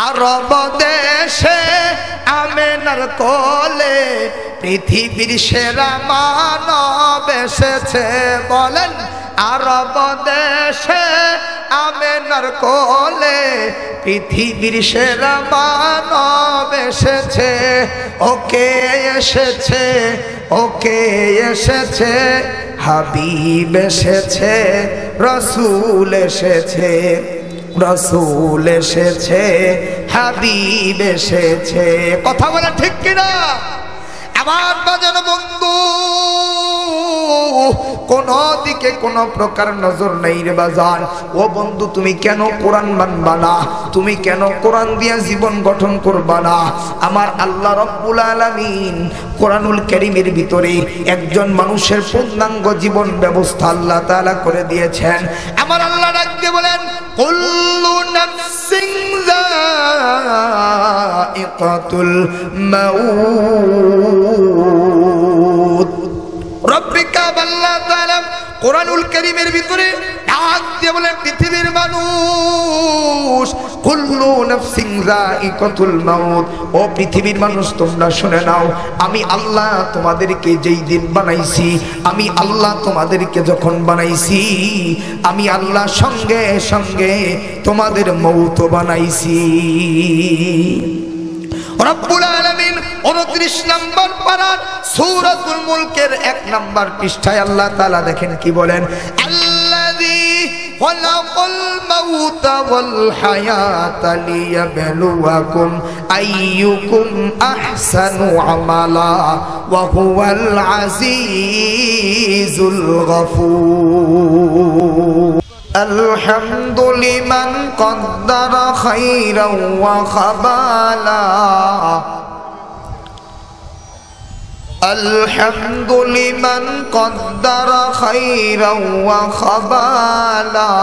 আরব দেশে আমেনার কোলে পৃথিবীর সেরা মানব এসেছে। বলেন আরব দেশে আমেনার কোলে পৃথিবীর সেরা মানব এসেছে। ওকে এসেছে, ওকে এসেছে, হাবিব এসেছে, রসুল এসেছে, রসুল এসেছে, হাবিব এসেছে। কথা বলে ঠিক কিনা? আমার বাজানো বন্ধু, কোন দিকে কোন প্রকার নজর নেই রে বাজান। ও বন্ধু, তুমি কেন কোরআন মানবা না? তুমি কেন কোরআন দিয়ে জীবন গঠন করবা না? আমার আল্লাহ রব্বুল আলামিন কোরআনুল কারীমের ভিতরে একজন মানুষের পূর্ণাঙ্গ জীবন ব্যবস্থা আল্লাহ তাআলা করে দিয়েছেন। আমার আল্লাহ ডাক দিয়ে বলেন, কুল্লু নাফসিন যায়িকাতুল মাউত। রব্বিকা আল্লাহ তাআলা কোরআনুল কারীমের ভিতরে ডাক দিয়ে বলেন, পৃথিবীর মানুষ, কুল্লু নাফসিন যায়িকাতুল মাউত। ও পৃথিবীর মানুষ, তোমরা শুনে নাও, আমি আল্লাহ তোমাদেরকে যেই দিন বানাইছি, আমি আল্লাহ তোমাদেরকে যখন বানাইছি, আমি আল্লাহ সঙ্গে সঙ্গে তোমাদের মৌত বানাইছি। রব্বুল আলামিন 29 নম্বর পারার সূরাতুল মুলকের 1 নম্বর পৃষ্ঠায় আল্লাহ তাআলা দেখেন কি বলেন, আল্লাযী খালাকাল মাউতা ওয়াল হায়াতা লিয়াবলুয়াকুম আইয়ুকুম আহসানু আমালা ওয়া হুয়াল আজিজুল গফুর। الحمد لمن قدر خيرا وخبالا، الحمد لمن قدر خيرا وخبالا،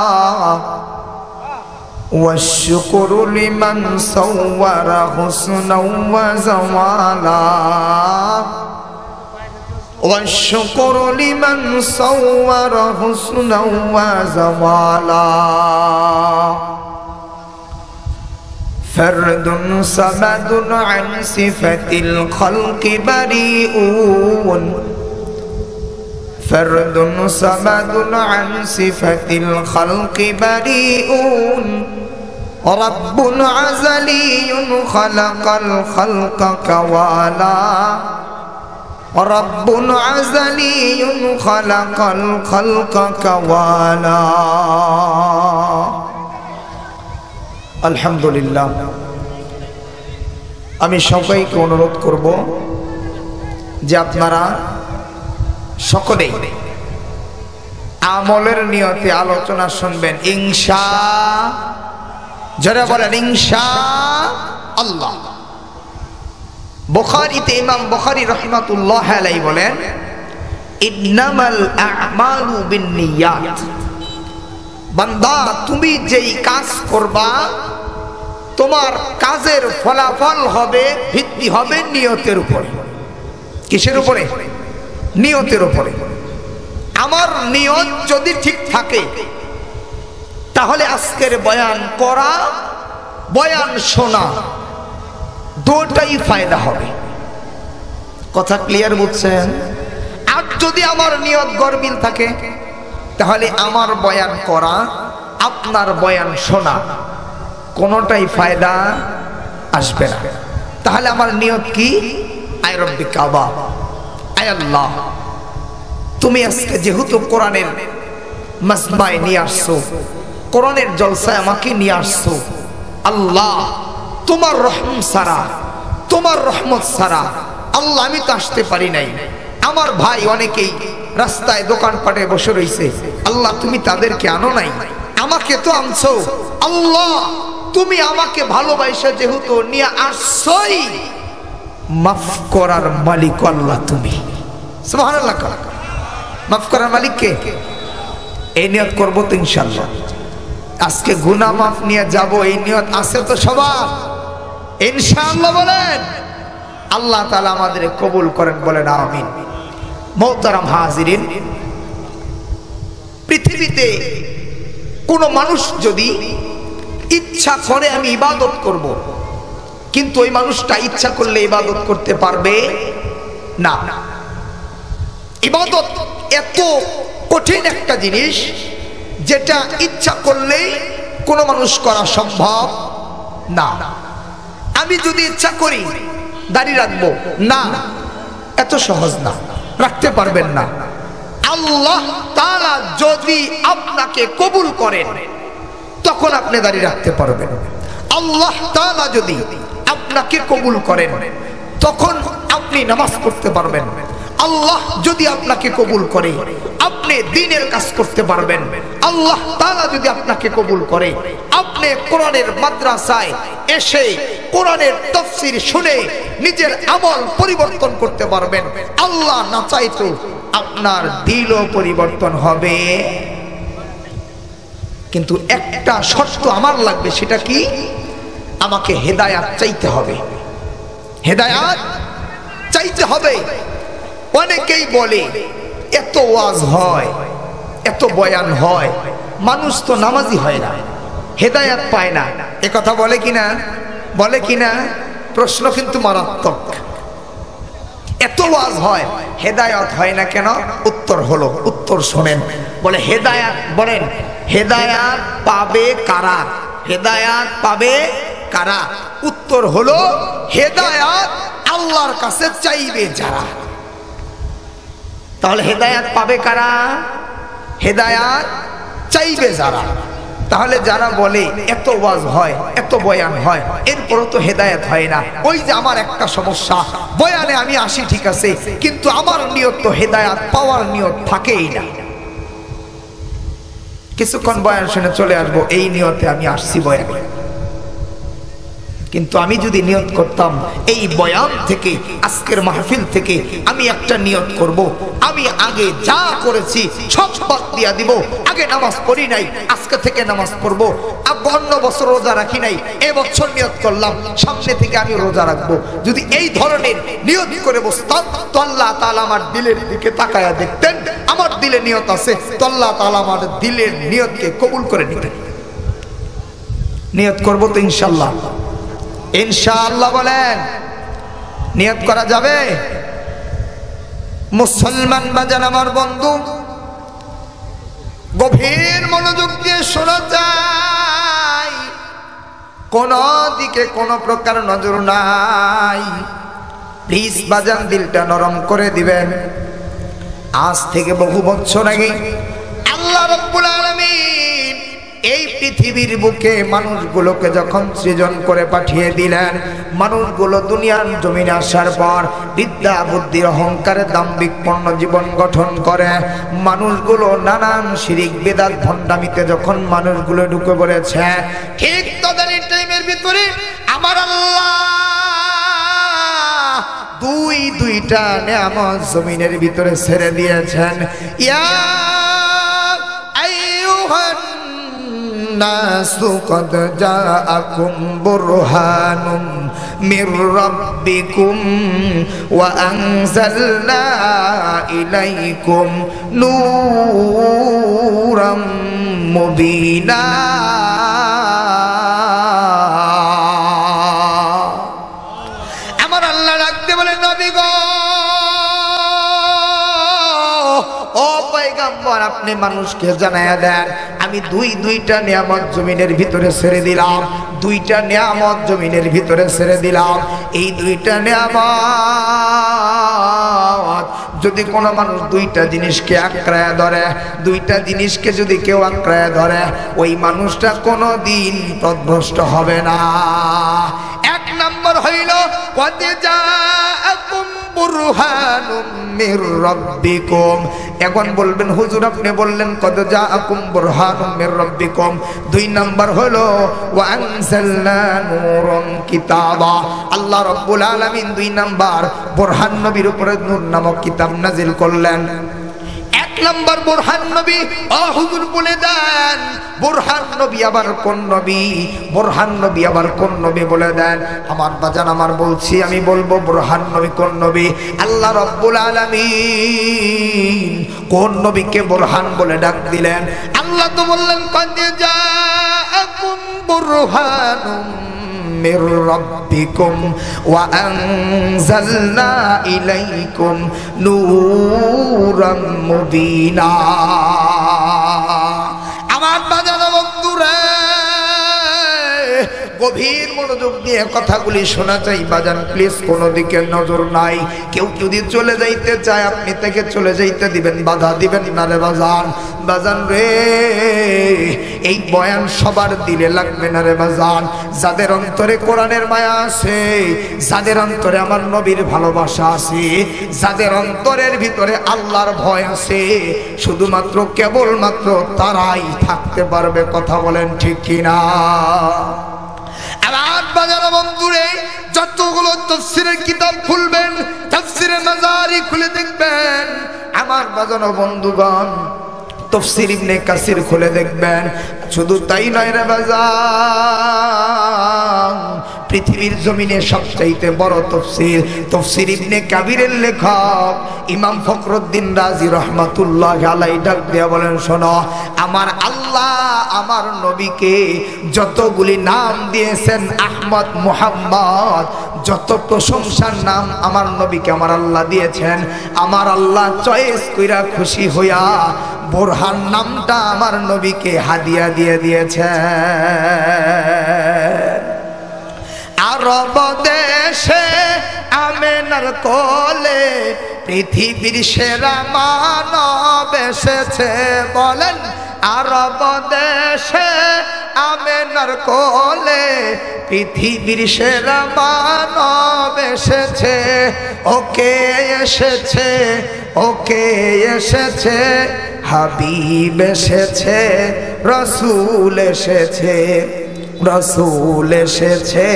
والشكر لمن صور حسنا وزوالا، والشكر لمن صور حسنا وزوالا، فرد صمد عن صفة الخلق بريئون، فرد صمد عن صفة الخلق بريئون، رب عزلي خلق الخلق كوالا، رب عزلي خلق الخلق كوالا। আলহামদুলিল্লাহ। আমি সবাইকে অনুরোধ করব যে আপনারা সকলেই আমলের নিয়তে আলোচনা শুনবেন ইনশাআল্লাহ। যারা বলেন ইনশাআল্লাহ। বুখারীতে ইমাম বুখারী রাহমাতুল্লাহ আলাইহি বলেন, ইন্নামাল আ'মালু বিন্নিয়াত। বান্দা, তুমি যেই কাজ করবা, তোমার কাজের ফলাফল হবে, ভিত্তি হবে নিয়তের উপরে। কিসের উপরে? নিয়তের উপরে। আমার নিয়ত যদি ঠিক থাকে, তাহলে আজকের বয়ান করা, বয়ান শোনা দুটোই ফায়দা হবে। কথা ক্লিয়ার বুঝছেন? আর যদি আমার নিয়ত গরমিল থাকে, তাহলে আমার বয়ান করা, আপনার বয়ান শোনা কোনোটাই ফায়দা আসবে না। তাহলে আমার নিয়ত কি? আয় রব্বি কাবা, আয় আল্লাহ, তুমি আজকে যেহেতু কোরআনের মাজমায় নিয়ে আসছো, কোরআনের জলসায় আমাকে নিয়ে আসছো, আল্লাহ তোমার রহম সারা, তোমার রহমত সারা আল্লাহ আমি তো আসতে পারি নাই। আমার ভাই অনেকেই রাস্তায় দোকানপাটে বসে রয়েছে, আল্লাহ তুমি তাদেরকে আনো নাই, আমাকে তো আনছো। আল্লাহ তুমি আমাকে ভালোবাসা যেহেতু নিয়ে আসছই, মাফ করার মালিক আল্লাহ তুমি। সুবহানাল্লাহ। মাফ করার মালিক কে? এই নিয়ত করবো তো ইনশাআল্লাহ। আজকে গুনাহ মাফ নিয়ে যাব, এই নিয়ত আছে তো সবার ইনশাআল্লাহ। বলেন আল্লাহ তাআলা আমাদের কবুল করেন, বলেন আমিন। মুহতারাম হাজিরিন, পৃথিবীতে কোন মানুষ যদি ইচ্ছা করে আমি ইবাদত করব, কিন্তু ওই মানুষটা ইচ্ছা করলে ইবাদত করতে পারবে না। ইবাদত এত কঠিন একটা জিনিস যেটা ইচ্ছা করলেই কোনো মানুষ করা সম্ভব না। আমি যদি ইচ্ছা করি দাড়ি রাখবো, না, এত সহজ না, রাখতে পারবেন না। আল্লাহ তাআলা যদি আপনাকে কবুল করেন তখন আপনি দাড়ি রাখতে পারবেন। আল্লাহ তাআলা যদি আপনাকে কবুল করেন তখন আপনি নামাজ পড়তে পারবেন। আল্লাহ যদি আপনাকে কবুল করে আপনি দ্বীনের কাজ করতে পারবেন। আল্লাহ তাআলা যদি আপনাকে কবুল করে আপনি কোরআনের মাদ্রাসায় এসে কোরআনের তাফসীর শুনে নিজের আমল পরিবর্তন করতে পারবেন। আল্লাহ না চাইতো আপনার দিলও পরিবর্তন হবে। কিন্তু একটা শর্ত আমার লাগবে, সেটা কি? আমাকে হেদায়াত চাইতে হবে, হেদায়াত চাইতে হবে। অনেকেই বলে এত ওয়াজ হয়, এত বয়ান হয়, মানুষ তো নামাজি হয় না, হেদায়াত পায় না। এ কথা বলে কিনা? বলে কিনা? প্রশ্ন কিন্তু মারাত্মক। এত ওয়াজ হয়, হেদায়াত হয় না কেন? উত্তর হলো, উত্তর শোনেন। বলে হেদায়াত, বলেন হেদায়াত পাবে কারা? হেদায়াত পাবে কারা? উত্তর হলো হেদায়াত আল্লাহর কাছে চাইবে যারা। তাহলে হেদায়াত পাবে কারা? হেদায়াত চাইবে যারা। তাহলে যারা বলে এত ওয়াজ হয়, এত বয়ান হয়, এরপরও তো হেদায়েত হয় না, ওই যে আমার একটা সমস্যা, বয়ানে আমি আসি ঠিক আছে, কিন্তু আমার নিয়ত তো হেদায়েত পাওয়ার নিয়ত থাকেই না। কিছুক্ষণ বয়ান শুনে চলে আসবো, এই নিয়তে আমি আসছি বয়ানে। কিন্তু আমি যদি নিয়ত করতাম এই বয়ান থেকে, আজকের মাহফিল থেকে আমি একটা নিয়ত করব, আমি আগে যা করেছি সব বাদ দিয়া দিব। আগে নামাজ পড়ি নাই, আজকে থেকে নামাজ পড়বো। অন্য বছর রোজা রাখি নাই, এবছর নিয়ত করলাম সামনে থেকে আমি রোজা রাখবো। যদি এই ধরনের নিয়ত করে বসতাম তো আল্লাহ তাআলা আমার দিলের দিকে তাকায়া দেখতেন, আমার দিলে নিয়ত আছে তো আল্লাহ তাআলা আমার দিলের নিয়তকে কবুল করে নিতেন। নিয়ত করবো তো ইনশাআল্লাহ, ইনশাআল্লাহ বলেন নিয়ত করা যাবে? মুসলমান বাজান আমার বন্ধু, গভীর মনোযোগ দিয়ে শোনা যায়, কোন দিকে কোন প্রকার নজর নাই। প্লিজ বাজান দিলটা নরম করে দিবেন। আজ থেকে বহু বছর আগে আল্লাহ রাব্বুল আলামিন এই পৃথিবীর বুকে মানুষগুলোকে যখন সৃজন করে পাঠিয়ে দিলেন, মানুষগুলো দুনিয়ার জমিনে আসার পর বিদ্যা বুদ্ধির অহংকারে দাম্ভিকপূর্ণ জীবন গঠন করে, মানুষগুলো নানান শিরিক বেদাত ভণ্ডামিতে যখন মানুষগুলো ঢুকে পড়েছে, ঠিক তদানীর টাইমের ভিতরে আমার আল্লাহ দুইটা নেয়ামত জমিনের ভিতরে ছেড়ে দিয়েছেন। ইয়া আইয়ুহান নাসু কদ জাআকুম বুরহানুম মির রাব্বিকুম ওয়া আনজালনা ইলাইকুম নূরাম মুবিনা। আমার আল্লাহ রাখতে বলে নবী গো, ও পয়গম্বর আপনি মানুষকে জানায়া দেন আমি দুইটা নিয়ামত জমিনের ভিতরে ছেড়ে দিলাম, দুইটা নিয়ামত জমিনের ভিতরে ছেড়ে দিলাম। এই দুইটা নিয়ামত যদি কোনো মানুষ দুইটা জিনিসকে আঁকড়ায় ধরে, দুইটা জিনিসকে যদি কেউ আঁকড়ায় ধরে, ওই মানুষটা কোনো দিন পথভ্রষ্ট হবে না। এক নম্বর হইল কদ জাআকুম বুরহানুম মির রাব্বিকুম। এখন বলবেন হুজুর আপনি বললেন কদ জাআকুম বুরহানুম মির রাব্বিকুম, দুই নাম্বার হলো ওয়া আনজালনা নূরান কিতাবা। আল্লাহ রাব্বুল আলামিন দুই নাম্বার বুরহান নবীর উপরে নূর নামক কিতাব নাজিল করলেন। এক নাম্বার বুরহান নবী। ও হুজুর বলে দেন বুরহান নবী আবার কোন নবী? বুরহান নবী আবার কোন নবী বলে দেন। আমার বাজান আমার বলছি, আমি বলবো বুরহান নবী কোন নবী? আল্লাহ রাব্বুল আলামিন কোন নবীকে বুরহান বলে ডাক দিলেন? আল্লাহ তো বললেন কদ জাআকুম বুরহানুম মির রাব্বিকুম ওয়া আনজালনা ইলাইকুম নূরাম মুবিনা। আমার বাজানো বন্ধুরা গভীর মনোযোগ দিয়ে কথাগুলি শোনা চাই বাজান, প্লিজ কোনো দিকে নজর নাই। কেউ যদি চলে যাইতে চায় আপনি তাকে চলে যাইতে দিবেন, বাধা দিবেন না রে বাজান। বাজান রে এই বয়ান সবার দিলে লাগবে না রে বাজান। যাদের অন্তরে কোরআনের মায়া আছে, যাদের অন্তরে আমার নবীর ভালোবাসা আছে, যাদের অন্তরের ভিতরে আল্লাহর ভয় আছে, শুধুমাত্র কেবলমাত্র তারাই থাকতে পারবে। কথা বলেন ঠিক কিনা? আমার বাজার বন্ধুরে যতগুলো তাফসীরের কিতাব খুলবেন, তাফসীরে মাজারি খুলে দেখবেন। আমার বাজানো বন্ধুগণ তাফসীর ইবনে কাসির খুলে দেখবেন। শুধু তাই নয় রে বাজান, পৃথিবীর জমিনে সবচাইতে বড় তাফসীর তাফসীর ইবনে কাবিরের লেখক ইমাম ফখরুদ্দিন রাজি রহমাতুল্লাহি আলাইহি ডাক দিয়া বলেন, শোনো আমার আল্লাহ আমার নবীকে যতগুলি নাম দিয়েছেন, আহমদ মুহাম্মদ, যত প্রশংসার নাম আমার নবীকে আমার আল্লাহ দিয়েছেন, আমার আল্লাহ চয়েস কইরা খুশি হইয়া বুরহান নামটা আমার নবীকে হাদিয়া দিয়ে দিয়েছে। আরব দেশে আমেনার কোলে পৃথিবীর সেরা মানব এসেছে। বলেন আরব দেশে আমেনার কোলে পৃথিবীর সেরা মানব এসেছে। ওকে এসেছে, ওকে এসেছে, হাবিব এসেছে, রসুল এসেছে, রসুল এসেছে,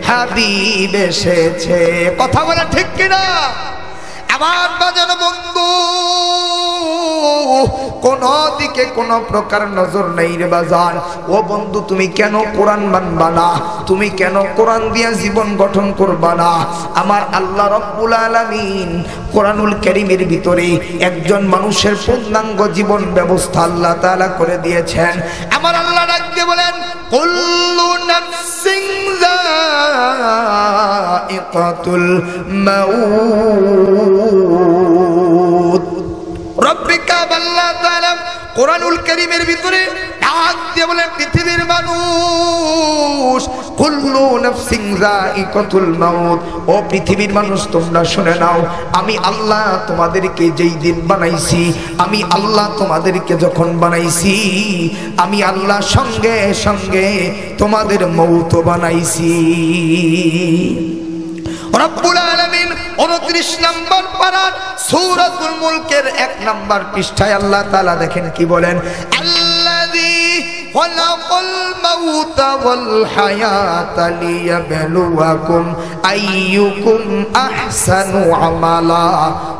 হাবিব এসেছে। কথা বলে ঠিক কিনা? আমার বাজানো বন্ধু কোন দিকে কোন প্রকার নজর নেই রে বাজান। ও বন্ধু তুমি কেন কোরআন মানবা না? তুমি কেন কোরআন দিয়া জীবন গঠন করবা না? আমার আল্লাহ রাব্বুল আলামিন কোরআনুল কারীমের ভিতরে একজন মানুষের পূর্ণাঙ্গ জীবন ব্যবস্থা আল্লাহ তাআলা করে দিয়েছেন। আমার আল্লাহ ডাক দিয়ে বলেন কুল্লু নাফসিন যায়িকাতুল মাউত। রব্বিকা আল্লাহ তাআলা কোরআনুল কারীমের ভিতরে ডাক দিয়ে বলেন পৃথিবীর মানুষ কুল্লু নাফসিন যায়িকাতুল মাউত। ও পৃথিবীর মানুষ তোমরা শুনে নাও, আমি আল্লাহ তোমাদেরকে যেই দিন বানাইছি, আমি আল্লাহ তোমাদেরকে যখন বানাইছি, আমি আল্লাহ সঙ্গে সঙ্গে তোমাদের মৌত বানাইছি। রব্বুল আলামিন 29 নম্বর পারার সূরাতুল মুলকের 1 নম্বর পৃষ্ঠায় আল্লাহ তাআলা দেখেন কি বলেন, আল্লাযী খালাকাল মাউতা ওয়াল হায়াতা লিয়াবলুয়াকুম আইয়ুকুম আহসানু আমালা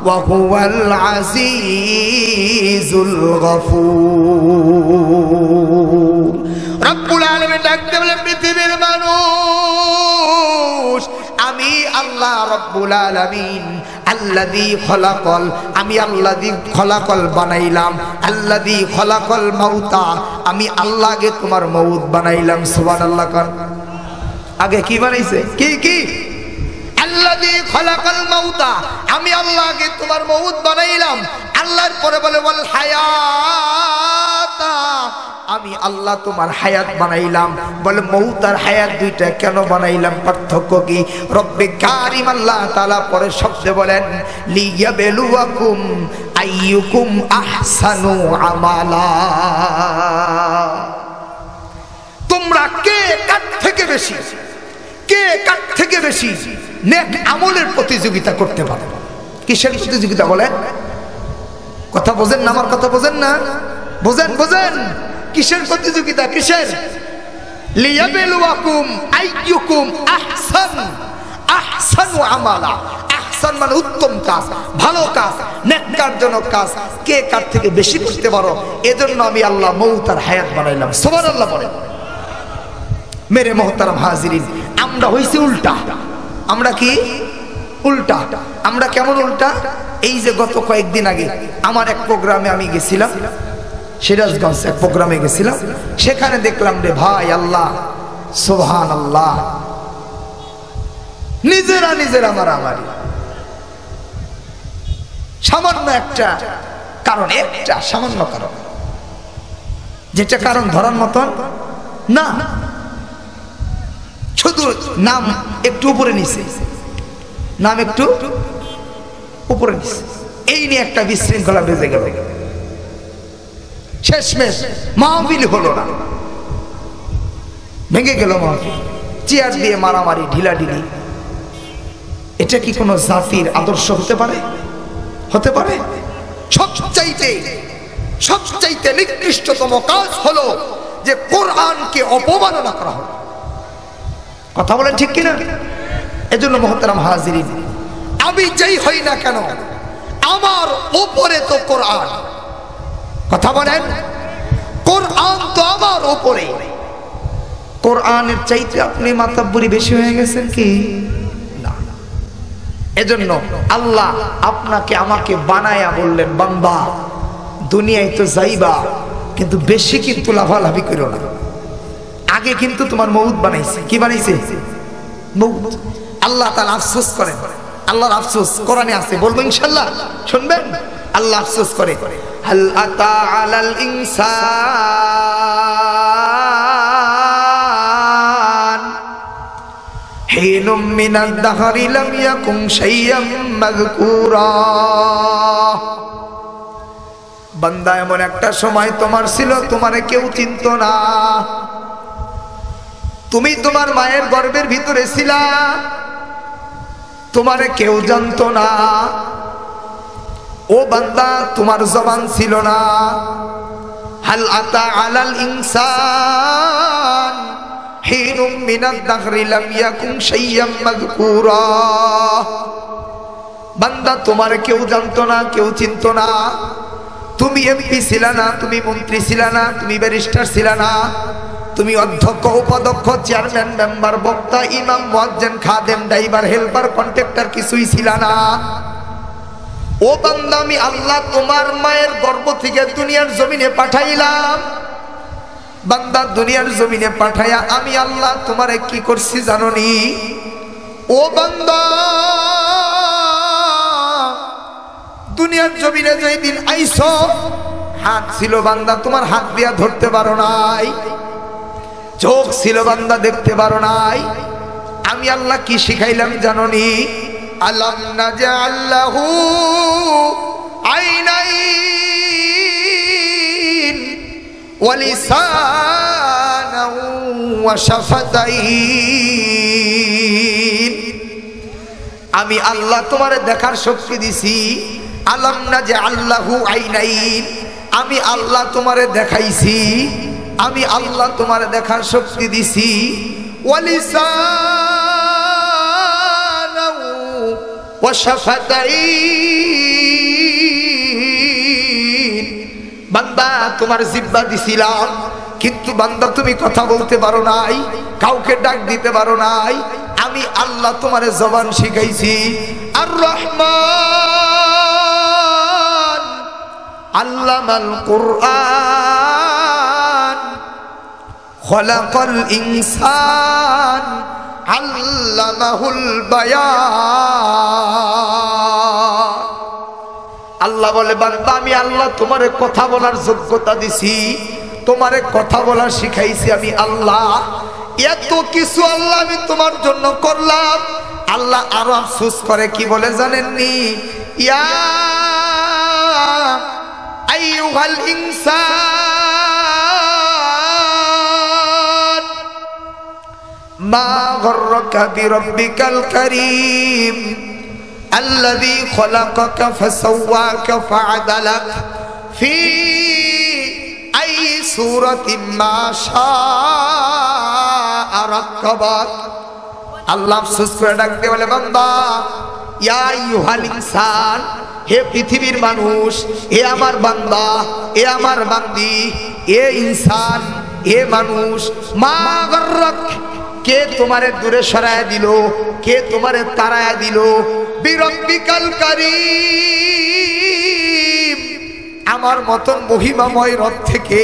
ওয়া হুয়াল আজিজুল গফুর। রব্বুল আলামিন ডাকতে বলেন পৃথিবীর মানুষ আমি আল্লাহ রব্বুল আলামিন আল্লাযী খলাকাল, আমি আল্লাযী খলাকাল বানাইলাম, আল্লাযী খলাকাল মাউতা, আমি আল্লাহ আগে তোমার মউত বানাইলাম। সুবহানাল্লাহ। কার আগে কি বানাইছে? কি কি? আল্লাযী খলাকাল মাউতা, আমি আল্লাহ আগে তোমার মউত বানাইলাম। আল্লাহর পরে বলে ওয়াল হায়াতা, আমি আল্লাহ তোমার হায়াত বানাইলাম। বলে মউত আর হায়াত দুইটা কেন বানাইলাম? পার্থক্য কি? রব্বে কারিম আল্লাহ তাআলা পরে শব্দে বলেন লিয়াবলুয়াকুম আইয়ুকুম আহসানু আমালা। তোমরা কে কার থেকে বেশি, কে কার থেকে বেশি নেক আমলের প্রতিযোগিতা করতে পারো। কিসের প্রতিযোগিতা বলেন? কথা বোঝেন না? আমার কথা বোঝেন না? বোঝেন বোঝেন? কিসের প্রতিযোগিতা? কিসের? লিয়াবলুয়াকুম আইয়ুকুম আহসানু আমালা। আহসান মানে উত্তম কাজ, ভালো কাজ, নেককারজনক কাজ, কে কার থেকে বেশি করতে পারো, এজন্য আমি আল্লাহ মৌত আর হায়াত বানাইলাম। সুবহানাল্লাহ বলেন। মেরে মোহতারাম হাজিরিন, আমরা হইছি উল্টা। আমরা কি উল্টা? আমরা কেমন উল্টা? এই যে গত কয়েকদিন আগে আমার এক প্রোগ্রামে আমি গেছিলাম, সিরাজগঞ্জ এক প্রোগ্রামে গেছিলাম, সেখানে দেখলাম রে ভাই আল্লাহ সুবহানাল্লাহ, নিজেরা মারামারি। সামান্য একটা কারণ, একটা সামান্য কারণ, যেটা কারণ ধরার মতন না, শুধু নাম একটু উপরে নিছে, নাম একটু উপরে নিছে, এই নিয়ে একটা বিশৃঙ্খলা বেজে গেল। শেষমেশ মাহফিল হলো না, ভেঙে গেল মাহফিল। চেয়ার দিয়ে মারামারি, ঢিলাঢিলি। এটা কি কোনো জাতির আদর্শ হতে পারে? হতে পারে? সবচাইতে নিকৃষ্টতম কাজ হলো যে কোরআনকে অপমাননা করা হলো। কথা বলেন ঠিক কিনা? এজন্য মুহতারাম হাজিরিন, আমি যেই হই না কেন, আমার উপরে তো কোরআন। কথা বলেন, কোরআন তো আমার উপরে। কোরআনের চাইতে আপনি মাতাব্বরি বেশি হয়ে গেছেন কি না? এজন্য আল্লাহ আপনাকে আমাকে বানায়া বললেন, বান্দা দুনিয়ায় তো যাইবা, কিন্তু বেশি কিন্তু লাভালাভি করো না। আগে কিন্তু তোমার মউত বানাইছে। কি বানাইছে? মউত। আল্লাহ তাআলা আফসোস করেন, আল্লাহর আফসোস কোরআনে আছে, বলবো ইনশাআল্লাহ, শুনবেন। আল্লাহ আফসোস করে, হাল আতা আলাল ইনসান হিনুম মিনাদ দাহরি লাম ইয়াকুম শাইয়াম মাযকুরা। বান্দা, এমন একটা সময় তোমার ছিল, তোমারে কেউ চিনত না। তুমি তোমার মায়ের গর্ভের ভিতরে ছিলা, তোমারে কেউ জানতো না। ও বান্দা, তোমার জবান ছিল না। হাল আতা আলাল ইনসান হিনুম মিনাদ দাহরি লাম ইয়াকুম শাইয়াম মাযকুরা। বান্দা, তোমারে কেউ জানতো না, কেউ চিনতো না। তুমি এমপি ছিলা না, তুমি মন্ত্রী ছিলা না, তুমি ব্যারিস্টার ছিলা না, তুমি অধ্যক্ষ, উপাধ্যক্ষ, চেয়ারম্যান, মেম্বার, বক্তা, ইমাম, মুয়াজ্জিন, খাদেম, ড্রাইভার, হেল্পার, কন্ট্রাক্টর কিছুই ছিলা না। ও বান্দা, আমি আল্লাহ তোমার মায়ের গর্ভ থেকে দুনিয়ার জমিনে পাঠাইলাম। বান্দা, দুনিয়ার জমিনে পাঠাইয়া আমি আল্লাহ তোমারে কি করছি জানোনি? ও বান্দা, দুনিয়ার জমিনে যেই দিন আইছো, হাত ছিল বান্দা, তোমার হাত দিয়া ধরতে পারো নাই। চোখ ছিল বান্দা, দেখতে পারো নাই। আমি আল্লাহ কি শিখাইলাম জানোনি? আলাম নাজআল লাহু আইনাইন ওয়া লিসানাহু ওয়া শাফাতাইন। আমি আল্লাহ তোমারে দেখার শক্তি দিছি। আলাম নাজআল লাহু আইনাইন, আমি আল্লাহ তোমারে দেখাইছি, আমি আল্লাহ তোমারে দেখার শক্তি দিছি। ওয়া লিসানাহু ওয়া শাফাতাইন। বান্দা, তোমার জিহ্বা দিছিলাম, কিন্তু বান্দা তুমি কথা বলতে পারো নাই, কাউকে ডাক দিতে পারো নাই। আমি আল্লাহ তোমারে জবান শিখাইছি। আর রহমান আল্লামাল কুরআন খলাকাল ইনসান আল্লামাহুল বায়ান। আল্লাহ বলে, বান্দা আমি আল্লাহ তোমারে কথা বলার যোগ্যতা দিছি, তোমারে কথা বলা শিখাইছি আমি আল্লাহ। এত কিছু আল্লাহ আমি তোমার জন্য করলাম। আল্লাহ আরো আফসোস করে, কি বলে জানেননি? ইয়া আইয়ুহাল ইনসান মা গররাকা বিরাব্বিকাল কারীম আল্লাযী খলাকাকা ফাসাওয়াকা ফাআদালাক ফি আই সূরাতিন মা শাআ রাক্কাবাক। আল্লাহ আফসোস করে ডাকতে বলে, বান্দা ইয়া আইয়ুহাল ইনসান, হে পৃথিবীর মানুষ, হে আমার বান্দা, হে আমার বান্দি, হে ইনসান, হে মানুষ, মা গর্রক, কে তোমারে দূরে সরায় দিল, কে তোমারে তাড়ায় দিল, বিরব্বিকাল কারীম, আমার মতন মহিমাময় রব থেকে,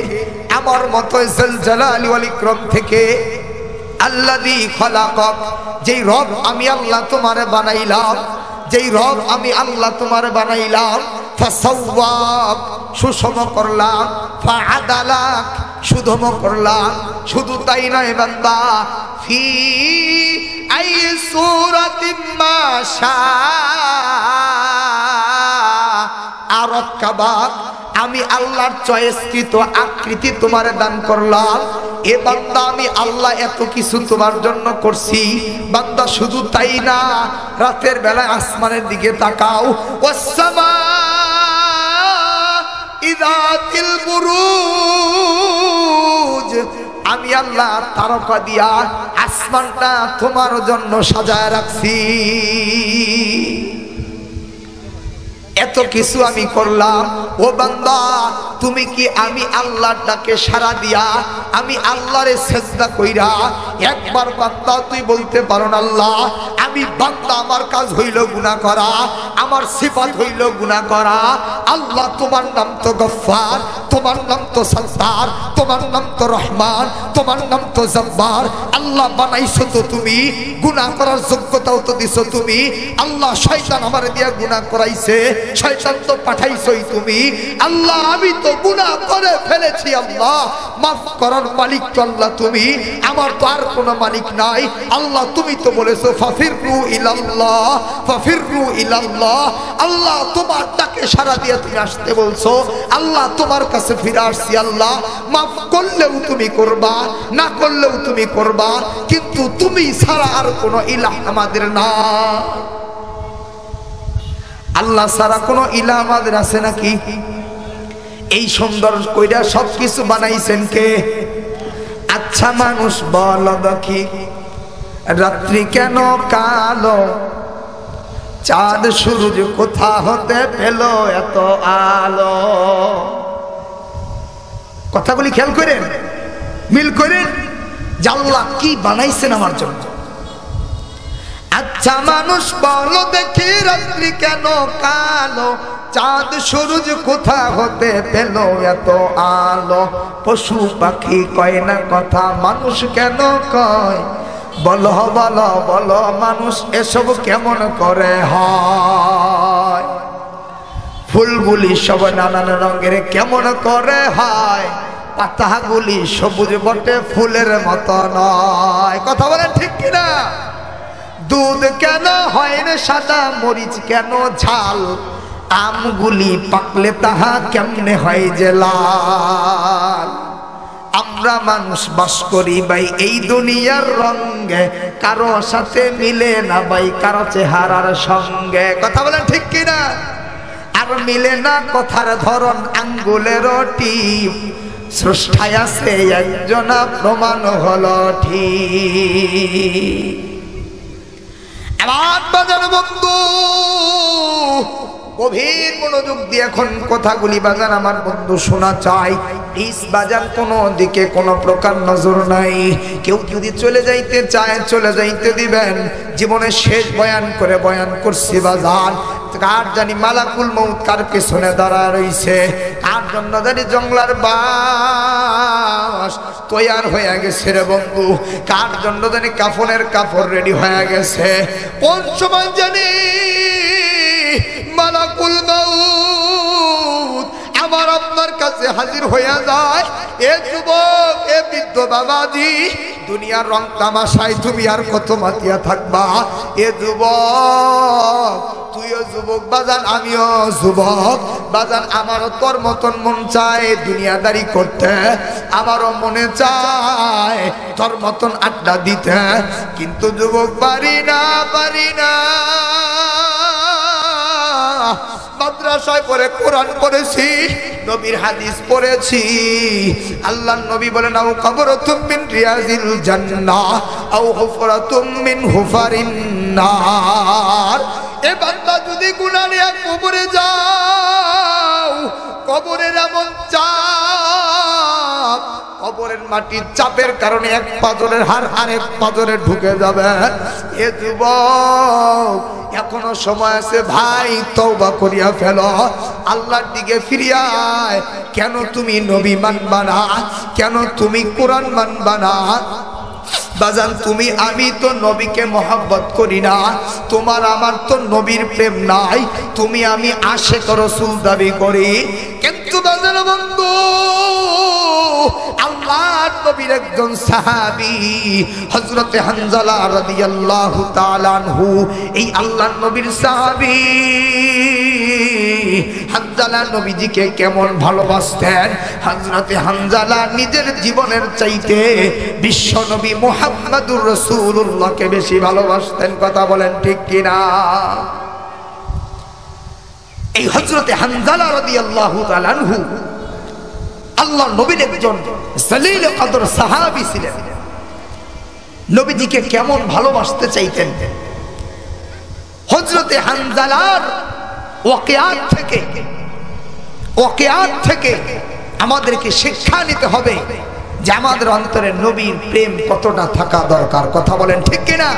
আমার মতো জালালি ওয়াল ইকরাম থেকে, আল্লাযী খলাকাক, যেই রব আমি আল্লাহ তোমারে বানাইলাম, যেই রব আমি আল্লাহ তোমারে বানাইলাম, ফাসাওয়াক, সুষম করলাম, ফাআদালাক, সুধম করলাম। শুধু তাই নয় বান্দা, ফি আই সূরাতিন মা শাআ রাক্কাবাক, আমি আল্লাহর চয়েসকৃত আকৃতি তোমারে দান করলাম। এ বান্দা, আমি আল্লাহ এত কিছু তোমার জন্য করছি। বান্দা শুধু তাই না, রাতের বেলায় আসমানের দিকে তাকাও, ওয়াসসামা ইযাতিল বুরুজ, আমি আল্লাহ তারকা দিয়া আসমানটা তোমার জন্য সাজায় রাখছি। এত কিছু আমি করলাম। ও বান্দা, তুমি কি আমি আল্লাহর ডাকে সাড়া দিয়া, আমি আল্লাহরে সেজদা কইরা একবার বান্দা তুই বলতে পারো না, আল্লাহ আমি বান্দা, আমার কাজ হইল গুনাহ করা, আমার সিফাত হইল গুনাহ করা। আল্লাহ তোমার নাম তো গফফার, তোমার নাম তো সত্তার, তোমার নাম তো রহমান, তোমার নাম তো জব্বার। আল্লাহ বানাইছো তো তুমি, গুনাহ করার যোগ্যতাও তো দিছো তুমি। আল্লাহ শয়তান আমারে দিয়া গুনাহ করাইছে, শয়তান তো পাঠাইছই তুমি। আল্লাহ আমি তো গুনাহ করে ফেলেছি, আল্লাহ মাফ করার মালিক তো আল্লাহ তুমি, আমার তো আর কোনো মালিক নাই। আল্লাহ তুমি তো বলেছো ফাফিরু ইলাল্লাহ, ফাফিরু ইলাল্লাহ। আল্লাহ তোমার ডাকে সাড়া দিয়ে তুমি আসতে বলছো, আল্লাহ তোমার কাছে ফিরে আসছি। আল্লাহ মাফ করলেও তুমি করবা, না করলেও তুমি করবা, কিন্তু তুমি ছাড়া আর কোনো ইলাহ আমাদের না। আল্লাহ ছাড়া কোনো ইলাহ আমাদের আছে নাকি? এই সুন্দর কইরা সবকিছু বানাইছেন কে? আচ্ছা মানুষ বল দেখি, রাত্রি কেন কালো, চাঁদ সূরজ কোথা হতে পেল এত আলো? কথাগুলি খেয়াল করেন, মিল করেন, যে আল্লাহ কি বানাইছেন আমার জন্য। আচ্ছা মানুষ বলো দেখি, রাত্রি কেন কালো, চাঁদ সূরজ কোথা হতে পেল এত আলো? পশু পাখি কয় না কথা, মানুষ কেন কয়? বলো বলো বলো মানুষ, এসব কেমন করে হয়? ফুলগুলি সব নানান রঙের কেমন করে হয়? পাতাগুলি সবুজ বটে, ফুলের মতো নয়। কথা বলেন ঠিক কিনা? দুধ কেন হয় রে সাদা, মরিচ কেন ঝাল? আমগুলি পাকলে তাহা কেমনে হয় যে লাল? আমরা মানুষ বাস করি ভাই এই দুনিয়ার রঙে, কারো সাথে মিলে না ভাই কারো চেহারার সঙ্গে। কথা বলেন ঠিক কিনা? আর মিলে না কথার ধরন, আঙ্গুলের টিপ। স্রষ্টায় আছে একজনা, প্রমাণ হলো ঠিক। এবার বাজার বন্ধু, গভীর মনোযোগ দিয়ে এখন কথাগুলি বাজান আমার বন্ধু শোনা চাই। প্লিজ বাজান, কোনো দিকে কোনো প্রকার নজর নাই। কেউ যদি চলে যাইতে চায় চলে যাইতে দিবেন। জীবনের শেষ বয়ান করে বয়ান করছি বাজান। কার জানি মালাকুল মউত কার পেছনে দাঁড়া রইছে, কার জন্য জানি জঙ্গলার বাস তৈয়ার হয়ে গেছে রে বন্ধু, কার জন্য জানি কাফনের কাপড় রেডি হয়ে গেছে। কোন সময় জানি মালাকুল মউত আমার আপনার কাছে হাজির হয়ে যায়। এ যুবক, এ বৃদ্ধ বাবাজি, দুনিয়ার রং তামাশায় তুমি আর কত মাতিয়া থাকবা? এ যুবক, তুইও যুবক বাজান, আমিও যুবক বাজান। আমারও তোর মতন মন চায় দুনিয়াদারি করতে, আমারও মনে চায় তোর মতন আড্ডা দিতে, কিন্তু যুবক পারি না, পারি না। মাদ্রাসায় পড়ে কোরআন পড়েছি, নবীর হাদিস পড়েছি। আল্লাহর নবী বলেন, আও কবরতুম মিন রিয়াজিল জান্নাহ আও হুফরাতুম মিন হুফারিন নার। এ বান্দা যদি গুনাহ নিয়ে কবরে যাও, কবরের এমন চাপ, কবরের মাটির চাপের কারণে এক পাজরের হাড় আরেক পাজরে ঢুকে যাবে। এ যুবক এখনো সময় আছে ভাই, তওবা করিয়া ফেলো, আল্লাহর দিকে ফিরিয়া আয়। কেন তুমি নবী মানবা না? কেন তুমি কোরআন মানবা না? বাজান তুমি আমি তো নবীকে মহব্বত করি না, তোমার আমার তো নবীর প্রেম নাই, তুমি আমি আশিক রাসূল দাবি করি। কিন্তু বাজান বন্ধু, আল্লাহর নবীর একজন সাহাবী হযরতে হানজালা রাদিয়াল্লাহু তাআলা আনহু, এই আল্লাহর নবীর সাহাবী হানজালা নবীজিকে কেমন ভালোবাসতেন। হযরতে হানজালা নিজের জীবনের চাইতে বিশ্ব নবী মুহাম্মদুর রাসূলুল্লাহকে বেশি ভালোবাসতেন। কথা বলেন ঠিক কিনা? এই হযরতে হানজালা রাদিয়াল্লাহু তাআলা আনহু আল্লাহর নবীর একজন জলিল কদর সাহাবী ছিলেন। নবীজিকে কেমন ভালোবাসতে চাইতেন। হযরতে হানজালার ওয়াকিয়াত থেকে আমাদেরকে শিক্ষা নিতে হবে যে আমাদের অন্তরে নবীর প্রেম কতটা থাকা দরকার। কথা বলেন ঠিক কিনা?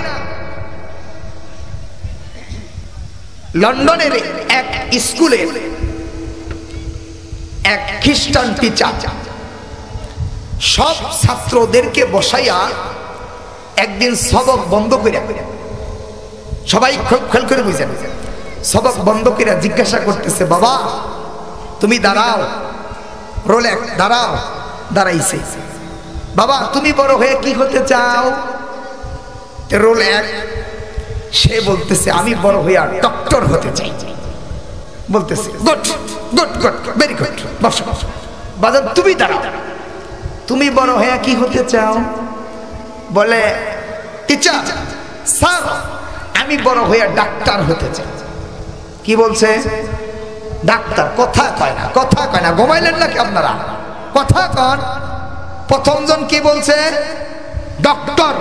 লন্ডনের এক স্কুলে এক খ্রিস্টান টিচার সব ছাত্রদেরকে বসাইয়া একদিন সবক বন্ধ করে, সবাই খেয়াল করে বুঝেন, সবক বন্ধ করে জিজ্ঞাসা করতেছে, বাবা তুমি দাঁড়াও, রোল এক দাঁড়াও। দাঁড়াইছে। বাবা তুমি বড় হয়ে কি হতে চাও? রোল এক সে বলতেছে আমি বড় হইয়া ডক্টর হতে চাই। বলতেছে good good good very good, বসো। বাজার তুমি দাঁড়াও, তুমি বড় হয়ে কি হতে চাও? বলে টিচার স্যার আমি বড় হইয়া ডাক্তার হতে চাই। কি বলছে? ডাক্তার। কথা কয় না, কথা কয় না। ঘুমাইলেন নাকি আপনারা? কথা কন। প্রথম জন কি বলছে? ডক্টর।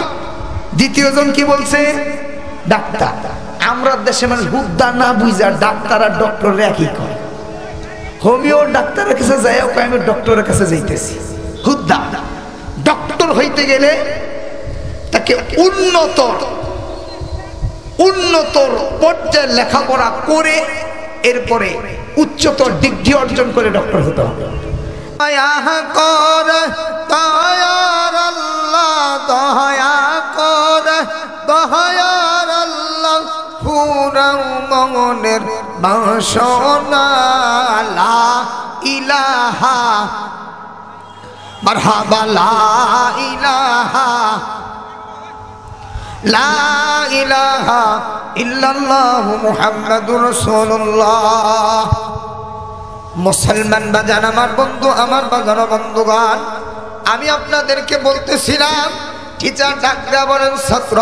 দ্বিতীয় জন কি বলছে? ডাক্তার। আমরা দেশে মানুষ হুদ্দা না বুঝা ডাক্তার আর ডক্টর একই কয়। হোমিও ডাক্তারের কাছে যাই, আমি ডক্টরের কাছে যাইতেছি। হুদ্দা ডক্টর হইতে গেলে তাকে উন্নতর পর্যায়ে লেখাপড়া করে এরপরে উচ্চতর ডিগ্রি অর্জন করে ডক্টর হতে হবে। দয়া কর দয়ার আল্লাহ, দয়া কর দয়ার আল্লাহ, পুরাও মনের বাসনা, লা ইলাহা মারহাবা, লা ইলাহা লা ইলাহা ইল্লাল্লাহু মুহাম্মাদুর রাসূলুল্লাহ। মুসলমান বাজান আমার বন্ধু, আমার বাজানো বন্ধুগণ, আমি আপনাদেরকে বলতেছিলাম টিচার ডাক দেয়া বলেন ছাত্র,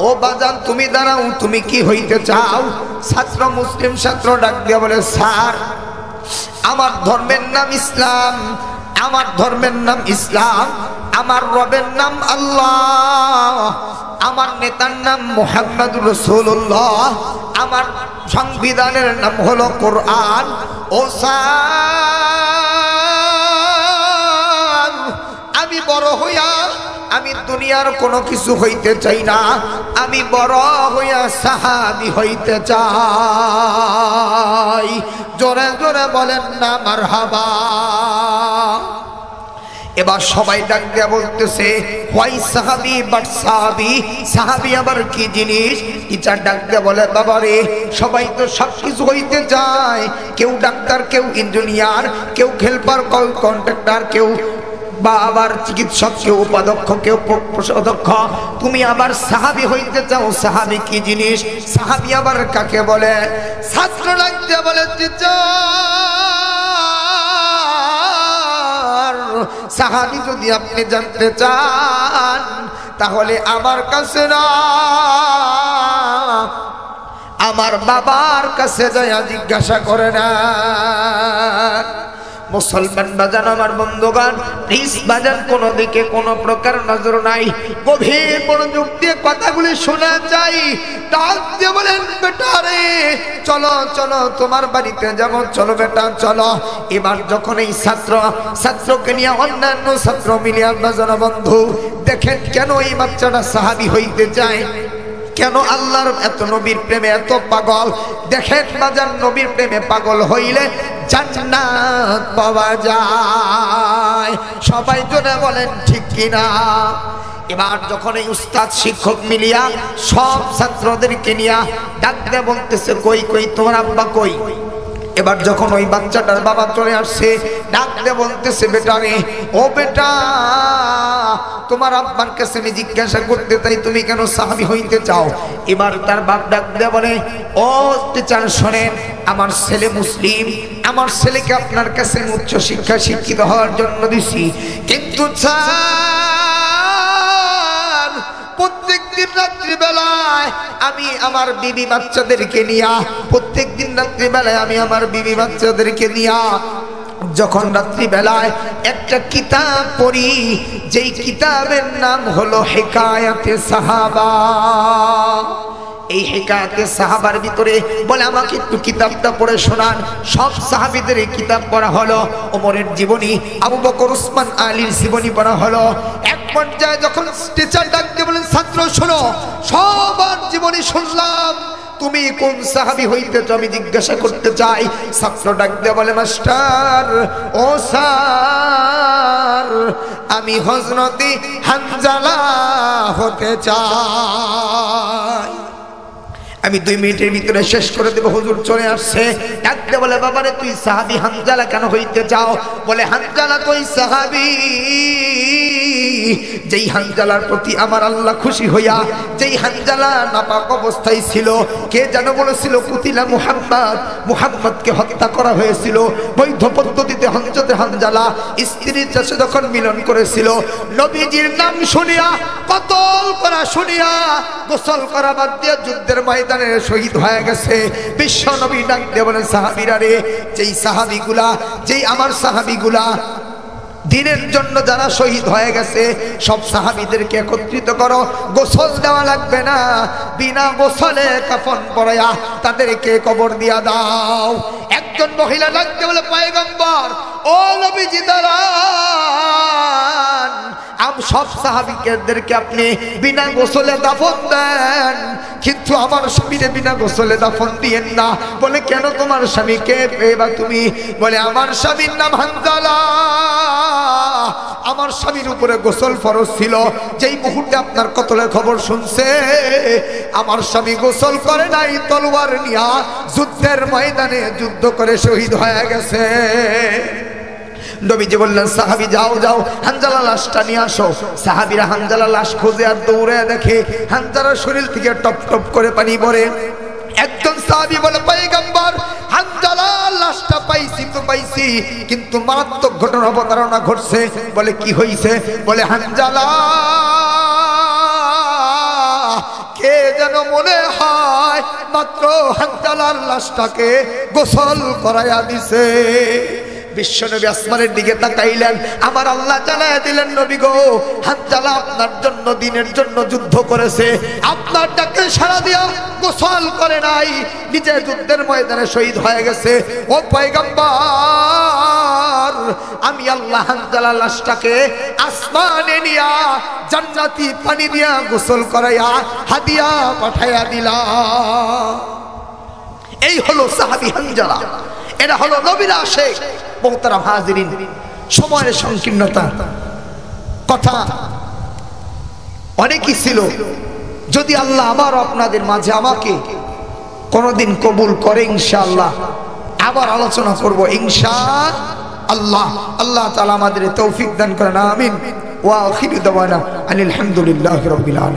ও বাজান তুমি দাঁড়াও, তুমি কি হইতে চাও? ছাত্র মুসলিম ছাত্র ডাক দেয়া বলে স্যার আমার ধর্মের নাম ইসলাম, আমার ধর্মের নাম ইসলাম, আমার রবের নাম আল্লাহ, আমার নেতার নাম মুহাম্মদুর রাসূলুল্লাহ, আমার সংবিধানের নাম হলো কোরআন। ও স্যার আমি বড় হইয়া আমি দুনিয়ার কোনো কিছু হইতে চাই না, আমি বড় হইয়া সাহাবী হইতে চাই। জোরে জোরে বলেন না মারহাবা। এবার সবাই ডাক দিয়া বলতেছে হোয়াই সাহাবী বাট সাহাবী, সাহাবী আবার কি জিনিস? টিচার ডাক দিয়া বলে বাবারে সবাই তো সব কিছু হইতে চায়, কেউ ডাক্তার, কেউ ইঞ্জিনিয়ার, কেউ হেল্পার, কেউ কন্ট্রাক্টর, কেউ বা আবার চিকিৎসক, কেউ উপাধ্যক্ষ, কেউ অধ্যক্ষ। তুমি আবার সাহাবী হইতে চাও, সাহাবী কি জিনিস? সাহাবী আবার কাকে বলে? ছাত্র ডাক দিয়া বলে টিচার সাহাবী যদি আপনি জানতে চান তাহলে আমার কাছে না, আমার বাবার কাছে যাইয়া জিজ্ঞাসা করে না। মুসলমান বাজান আমার বন্ধুগণ, প্লিজ বাজান কোন দিকে কোন প্রকার নজর নাই, গভীর মনোযোগ দিয়ে কথাগুলি শোনা চাই। ডাক দিয়ে বলেন, বেটা রে চলো চলো তোমার বাড়িতে যাবো, চলো বেটা চলো। এবার যখন এই ছাত্রকে নিয়ে অন্যান্য ছাত্র মিলিয়া বাজান বন্ধু দেখেন কেন এই বাচ্চাটা সাহাবী হইতে চায়, কেন আল্লাহর এত নবীর প্রেমে এত পাগল। দেখেন বাজান, নবীর প্রেমে পাগল হইলে জান্নাত পাওয়া যায়। সবাই জোরে বলেন ঠিক কিনা। এবার যখন এই উস্তাদ শিক্ষক মিলিয়া সব ছাত্রদেরকে নিয়ে ডাক দিয়ে বলতেছে, কই কই তোমার আব্বা কই। এবার যখন ওই বাচ্চাটার বাবা চলে আসছে, ডাক দিয়ে বলতেছে, বেটা রে ও বেটা, তোমার আব্বার কাছে আমি জিজ্ঞাসা করতে চাই তুমি কেন সাহাবী হইতে চাও। এবার তার বাপ ডাক দিয়ে বলে, ও টিচার শোনেন, আমার ছেলে মুসলিম, আমার ছেলেকে আপনার কাছে উচ্চ শিক্ষা শিক্ষিত হওয়ার জন্য দিছি, কিন্তু প্রত্যেকদিন রাত্রিবেলায় আমি আমার বিবি বাচ্চাদেরকে নিয়া প্রত্যেকদিন রাত্রিবেলায় আমি আমার বিবি বাচ্চাদেরকে নিয়া যখন রাত্রিবেলায় একটা কিতাব পড়ি, যেই কিতাবের নাম হলো হিকায়াতে সাহাবা। এই হিকায়াতে সাহাবার ভিতরে বলে আমাকে একটু কিতাবটা পড়ে শোনান। সব সাহাবীদের এই কিতাব পড়া হলো, ওমরের জীবনী, আবু বকর, উসমান, আলীর জীবনী পড়া হলো। এক পর্যায়ে যখন টিচার ডাকতে বলেন, ছাত্র শোনো, সবার জীবনী শুনলাম, তুমি কোন সাহাবী হইতেছ আমি জিজ্ঞাসা করতে চাই। ছাত্র ডাক দিয়ে বলে, মাস্টার ও স্যার, আমি হযরতে হানজালা হতে চাই। আমি 2 মিনিটের ভিতরে শেষ করে দেব, হুজুর চলে আসছে। ডাকতে বলে, বাবারে তুই সাহাবী হানজালা কেন হইতে চাও? বলে, হানজালা তুই সাহাবী, যেই হানজালার প্রতি আমার আল্লাহ খুশি হইয়া, যেই হানজালা নাপাক অবস্থায় ছিল, কে যেন বলেছিল কুতিলা মুহাম্মদ, মুহাম্মদকে হত্যা করা হয়েছিল বৈধ পদ্ধতিতে। হযরতে হানজালা স্ত্রীর সাথে যখন মিলন করেছিল, নবীজির নাম শুনিয়া, কতল করা শুনিয়া, গোসল করা বাদ দিয়ে যুদ্ধের ময়দানে শহীদ হয়ে গেছে। বিশ্ব নবী ডাক দিয়ে বলেন, সাহাবীরা রে, যেই সাহাবীগুলা, যেই আমার সাহাবীগুলা দিনের জন্য যারা শহীদ হয়ে গেছে, সব সাহাবীদেরকে একত্রিত করো, গোসল দেওয়া লাগবে না, বিনা গোসলে কাফন পরায়া তাদেরকে কবর দিয়া দাও। একজন মহিলা ডাকতে বলে, পয়গম্বর ও নবীজি দাঁড়ান, সব সাহাবীদেরকে আপনি বিনা গোসলে দাফন দেন, কিন্তু আমার স্বামীরে বিনা গোসলে দাফন দিয়েন না। বলে, কেন তোমার স্বামীকে বা তুমি? বলে, আমার স্বামীর নাম হানজালা, আমার স্বামীর উপরে গোসল ফরজ ছিল। যেই মুহূর্তে আপনার কতলের খবর শুনছে, আমার স্বামী গোসল করে নাই, তলোয়ার নিয়া যুদ্ধের ময়দানে যুদ্ধ করে শহীদ হয়ে গেছে। নবীজি বললেন, সাহাবী যাও যাও হানজালা লাশটা নিয়ে আসো। সাহাবীরা হানজালা লাশ খোঁজে আর দৌড়ে দেখে হানজালার শরীর থেকে টপ টপ করে পানি পড়ে। একজন সাহাবী বলে, পয়গম্বর হানজালার লাশটা পাইছি তো পাইছি, কিন্তু মারাত্মক ঘটনা অবতারণা ঘটছে। বলে, কি হইছে? বলে, হানজালা কে যেন মনে হয় মাত্র হানজালার লাশটাকে গোসল করাইয়া দিছে। বিশ্বনবী আসমানের দিকে তাকাইলেন, আমার আল্লাহ জানায় দিলেন, নবী গো, হানজালা আপনার জন্য দিনের জন্য যুদ্ধ করেছে, আপনার ডাকে সাড়া দিয়া গোসল করে নাই, নিজে যুদ্ধের ময়দানে শহীদ হয়ে গেছে। ও পয়গম্বর, আমি আল্লাহ হানজালা লাশটাকে আসমানে নিয়া জান্নাতি পানি দিয়া গোসল করাইয়া হাদিয়া পাঠাইয়া দিলাম। এই হলো সাহাবী হানজালা, এরা হলো নবীর আশিক। মোহতারাম হাজিরিন, সময়ের সংকীর্ণতা, কথা অনেকই ছিল। যদি আল্লাহ আমার আপনাদের মাঝে আমাকে কোনদিন কবুল করে, ইনশাআল্লাহ আবার আলোচনা করব ইনশাআল্লাহ। আল্লাহ তাআলা আমাদের তৌফিক দান করেন, আমিন। ওয়া আখিরু দাওয়ানা আনিল হামদুলিল্লাহি রাব্বিল আলামিন।